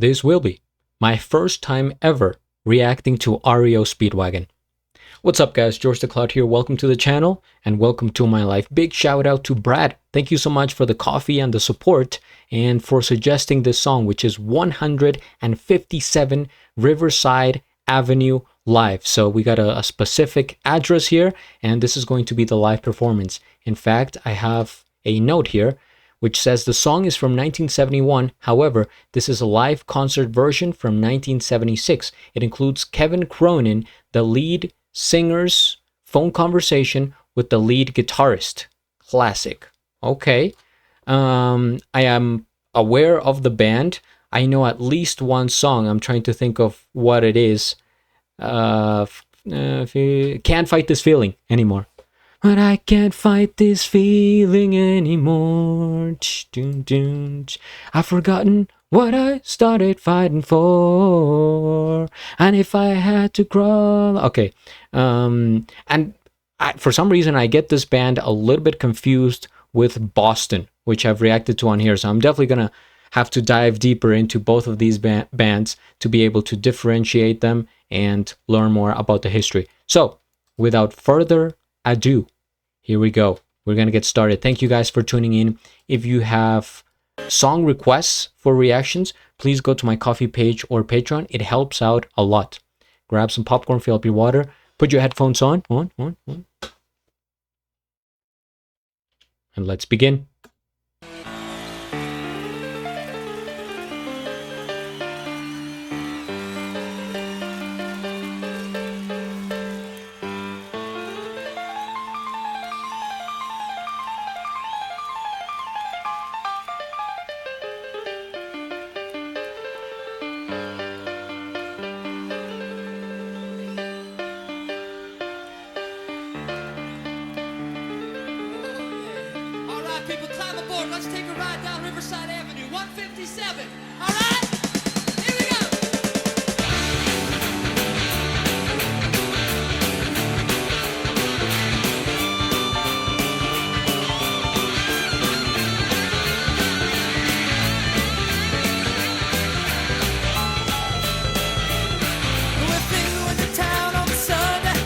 This will be my first time ever reacting to REO Speedwagon. What's up guys, GeorgeTheCloud here. Welcome to the channel and welcome to my life. Big shout out to Brad. Thank you so much for the coffee and the support and for suggesting this song, which is 157 Riverside Avenue live. So we got a specific address here and this is going to be the live performance. In fact, I have a note here which says the song is from 1971. However, this is a live concert version from 1976. It includes Kevin Cronin, the lead singer's phone conversation with the lead guitarist. Classic. Okay. I am aware of the band. I know at least one song. I'm trying to think of what it is. Can't Fight This Feeling anymore. But I can't fight this feeling anymore. I've forgotten what I started fighting for. And if I had to crawl... Okay. For some reason, I get this band a little bit confused with Boston, which I've reacted to on here. So I'm definitely going to have to dive deeper into both of these bands to be able to differentiate them and learn more about the history. So, without further ado, here we go. We're gonna get started. Thank you guys for tuning in. If you have song requests for reactions, please go to my Coffee page or Patreon. It helps out a lot. Grab some popcorn, fill up your water, put your headphones on, and let's begin. People climb aboard. Let's take a ride down Riverside Avenue, 157. All right? Here we go. We're through in the town on Sunday.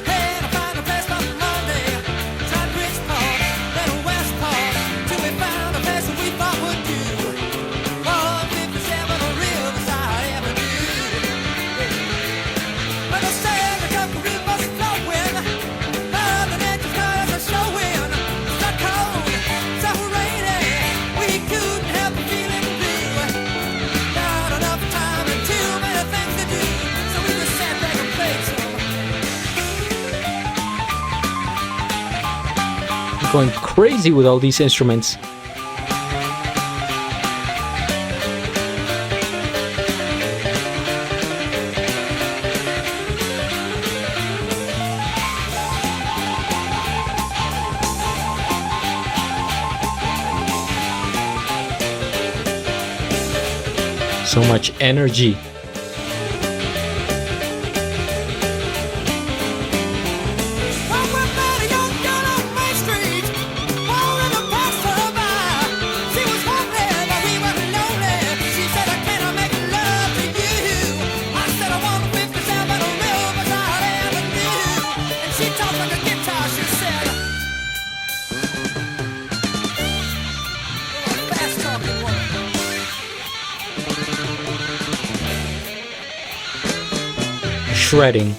Hey, I find a place on Monday. Tried Bridgeport, then West Park, till we found a place that we thought would do. 157 on Riverside Avenue. When the Santa Cruz River's flowing, the nature's colors are showing. It's not cold, so rainy, we couldn't help but feeling blue. Not enough time and too many things to do, so we just sat back and played some. I'm going crazy with all these instruments. So much energy. Well, we met a young girl on Main Street, holding a passerby. She was hoping that we were lonely. She said, "Can I make love to you?" I said, "I want 57 on Riverside Avenue." And she talked like a guitar. She said, "You're a fast-talking woman." Shredding.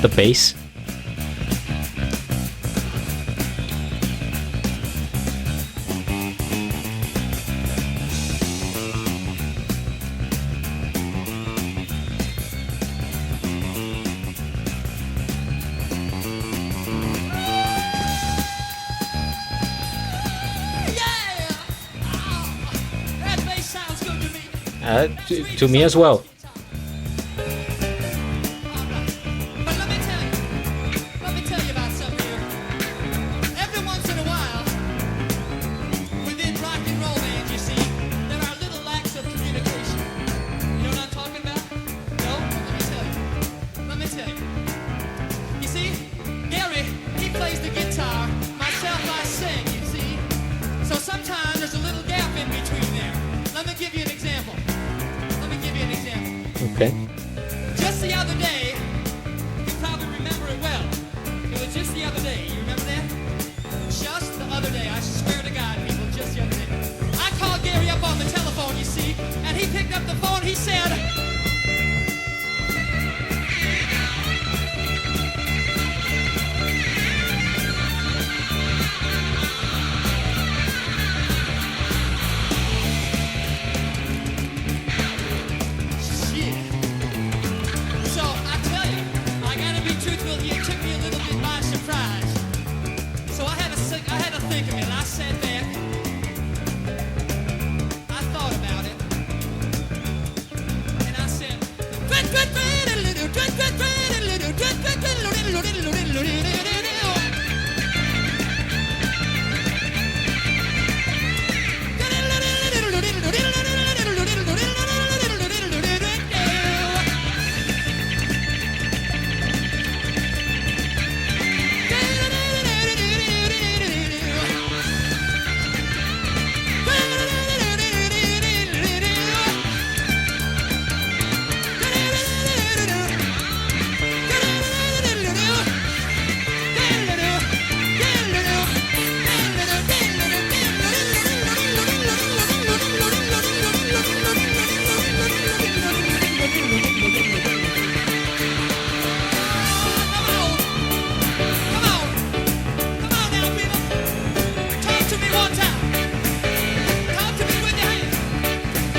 the bass. That bass sounds good to me. To me as well. But let me tell you about something here. Every once in a while, within rock and roll bands, you see, there are little lacks of communication. You know what I'm talking about? No? Let me tell you. You see, Gary, he plays the guitar. Myself, I sing, you see. So sometimes there's a little gap in between there. Let me give you an example. Okay. Just the other day, you probably remember it well. It was just the other day. You remember that? Just the other day. I swear to God, people, just the other day. I called Gary up on the telephone, you see, and he picked up the phone. He said, shit. So I tell you, I gotta be truthful. It took me a little bit by surprise. So I had to think of it. I sat back. I thought about it, and I said,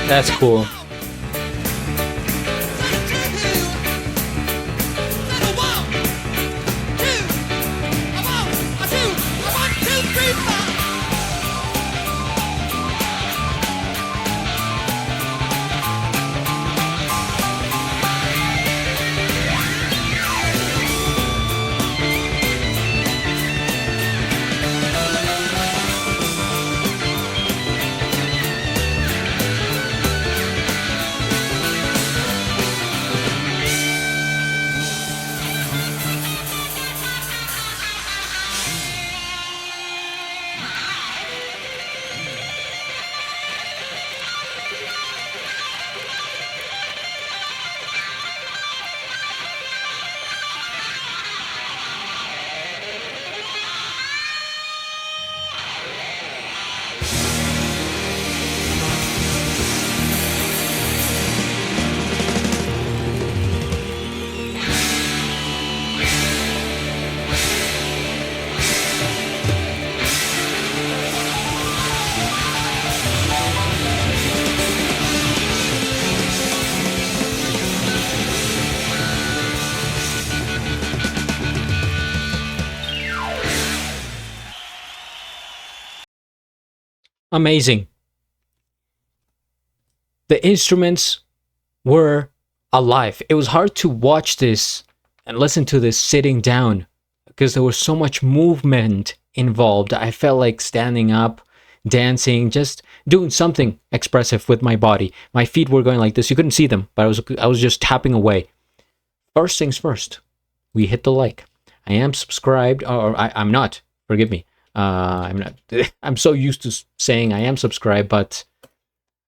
That's cool. Amazing. The instruments were alive. It was hard to watch this and listen to this sitting down because there was so much movement involved. I felt like standing up, dancing, just doing something expressive with my body. My feet were going like this. You couldn't see them, but I was just tapping away. First things first, we hit the like. I am subscribed, or I'm not. Forgive me. I'm not. I'm so used to saying I am subscribed, but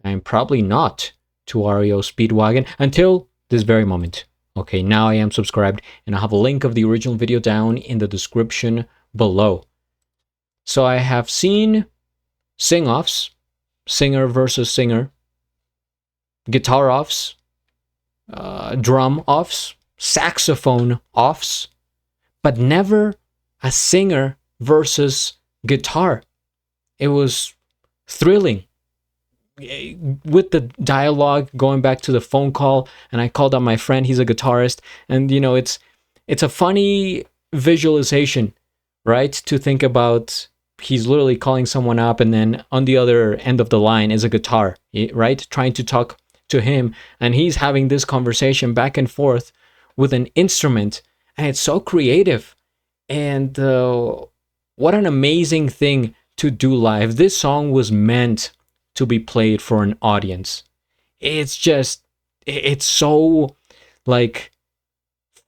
I'm probably not to REO Speedwagon until this very moment. Okay, now I am subscribed, and I'll have a link of the original video down in the description below. So I have seen sing-offs, singer versus singer, guitar offs, drum offs, saxophone offs, but never a singer versus guitar. It was thrilling with the dialogue, going back to the phone call, and I called up my friend, he's a guitarist, and it's a funny visualization, right? To think about, he's literally calling someone up, and then on the other end of the line is a guitar, right? Trying to talk to him, and he's having this conversation back and forth with an instrument, and it's so creative. And what an amazing thing to do live. This song was meant to be played for an audience. It's just, it's so like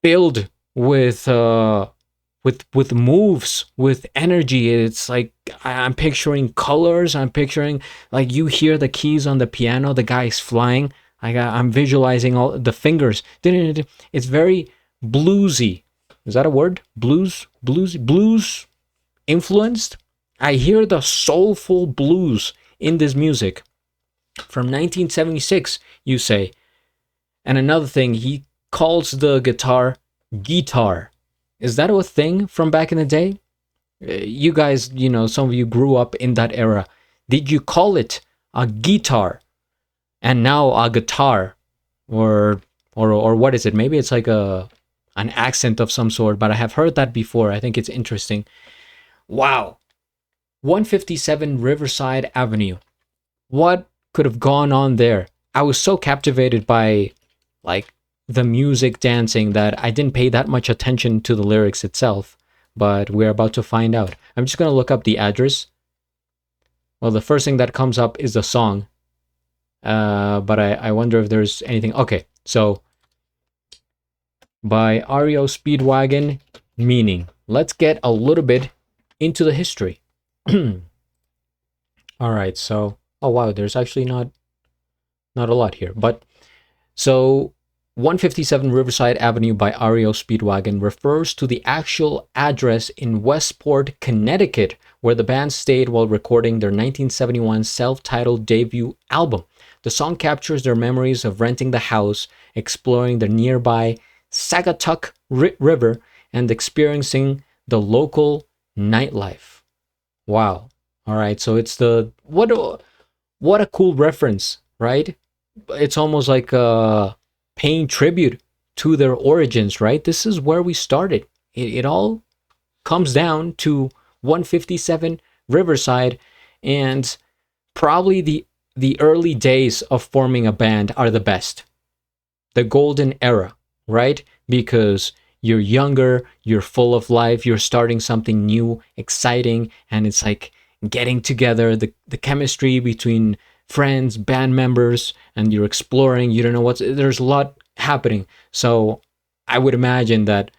filled with moves, with energy. It's like I'm picturing colors. I'm picturing, like, you hear the keys on the piano, the guy's flying. I'm visualizing all the fingers. It's very bluesy. Is that a word? Blues influenced. I hear the soulful blues in this music from 1976, you say. And another thing, he calls the guitar guitar. Is that a thing from back in the day? You guys, some of you grew up in that era. Did you call it a guitar and now a guitar, or what is it? Maybe it's like an accent of some sort, but I have heard that before. I think it's interesting. Wow. 157 Riverside Avenue. What could have gone on there? I was so captivated by, like, the music, dancing, that I didn't pay that much attention to the lyrics itself, but we're about to find out. I'm just going to look up the address. Well, the first thing that comes up is the song, but I wonder if there's anything. Okay, so by REO Speedwagon, meaning. Let's get a little bit into the history. All right, so, oh wow, there's actually not a lot here, but so 157 Riverside Avenue by REO Speedwagon refers to the actual address in Westport, Connecticut, where the band stayed while recording their 1971 self-titled debut album. The song captures their memories of renting the house, exploring the nearby Sagatuck River, and experiencing the local nightlife. Wow. All right, so it's what a cool reference, right? It's almost like paying tribute to their origins, right? This is where we started. It all comes down to 157 Riverside, and probably the early days of forming a band are the best. The golden era, right? Because you're younger, you're full of life, you're starting something new, exciting, and it's like getting together, the chemistry between friends, band members, and you're exploring, you don't know there's a lot happening. So I would imagine that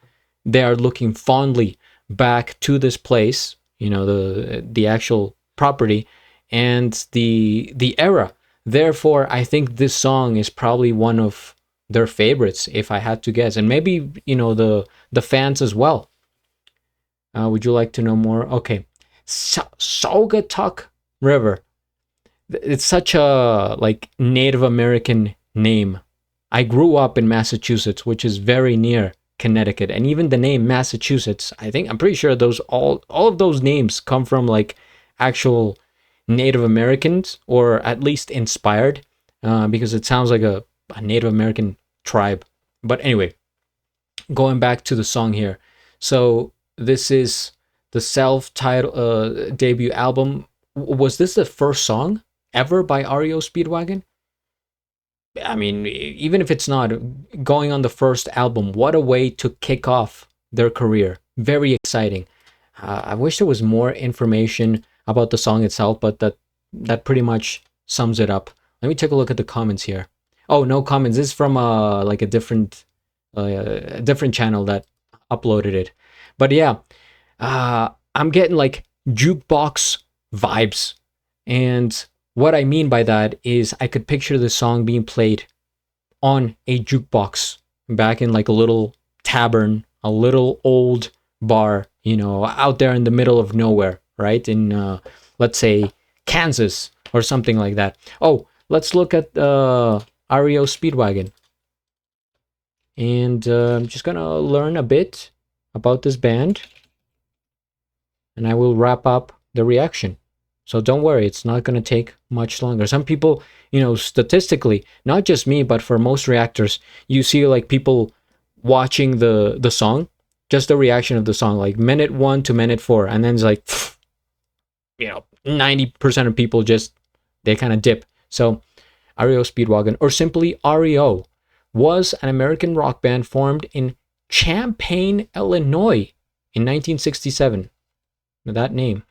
they are looking fondly back to this place, the actual property and the era. Therefore, I think this song is probably one of their favorites, if I had to guess, and maybe the fans as well. Would you like to know more? Okay, Saugatuck River. It's such a like Native American name. I grew up in Massachusetts, which is very near Connecticut, and even the name Massachusetts, I'm pretty sure those all of those names come from like actual Native Americans, or at least inspired, because it sounds like a Native American tribe. But anyway, going back to the song here. So this is the self-titled debut album. Was this the first song ever by REO Speedwagon? I mean, even if it's not, going on the first album, what a way to kick off their career. Very exciting. I wish there was more information about the song itself, but that pretty much sums it up. Let me take a look at the comments here. Oh, no comments. This is from like a different channel that uploaded it. But yeah, I'm getting like jukebox vibes, and what I mean by that is I could picture the song being played on a jukebox back in like a little tavern, a little old bar, out there in the middle of nowhere, right? In, let's say, Kansas or something like that. Oh, let's look at REO Speedwagon. And I'm just going to learn a bit about this band, and I will wrap up the reaction. So don't worry, it's not going to take much longer. Some people, statistically, not just me, but for most reactors, you see like people watching the song, just the reaction of the song, like minute 1 to minute 4, and then it's like, 90% of people just, they kind of dip. So REO Speedwagon, or simply REO, was an American rock band formed in Champaign, Illinois in 1967. That name.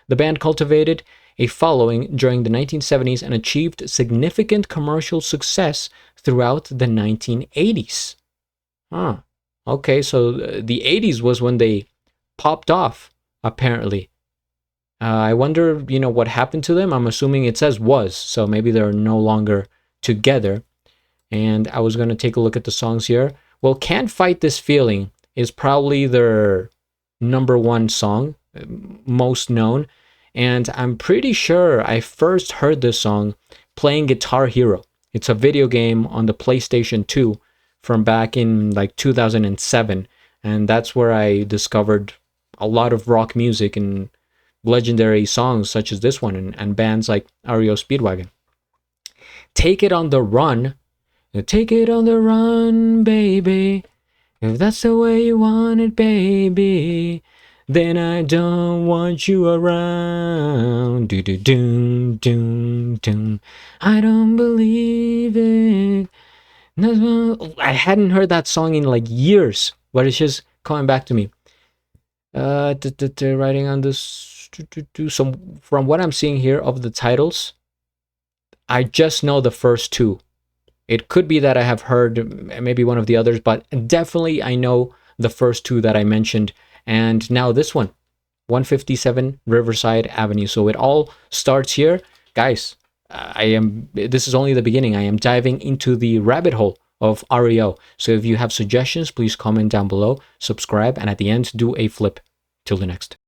The band cultivated a following during the 1970s and achieved significant commercial success throughout the 1980s. Okay, so the 80s was when they popped off, apparently. I wonder, what happened to them. I'm assuming it says was, so maybe they're no longer together. And I was going to take a look at the songs here. Well, Can't Fight This Feeling is probably their number 1 song, most known, and I'm pretty sure I first heard this song playing Guitar Hero. It's a video game on the PlayStation 2 from back in like 2007, and that's where I discovered a lot of rock music and legendary songs such as this one, and bands like REO Speedwagon. Take It on the Run. Take it on the run, baby. If that's the way you want it, baby, then I don't want you around. Do do do do do. I don't believe it. I hadn't heard that song in like years, but it's just coming back to me. Writing on this. So from what I'm seeing here of the titles, I just know the first 2. It could be that I have heard maybe one of the others, but definitely I know the first 2 that I mentioned. And now this one, 157 Riverside Avenue. So it all starts here. Guys, this is only the beginning. I am diving into the rabbit hole of REO. So if you have suggestions, please comment down below, subscribe, and at the end, do a flip. Till the next.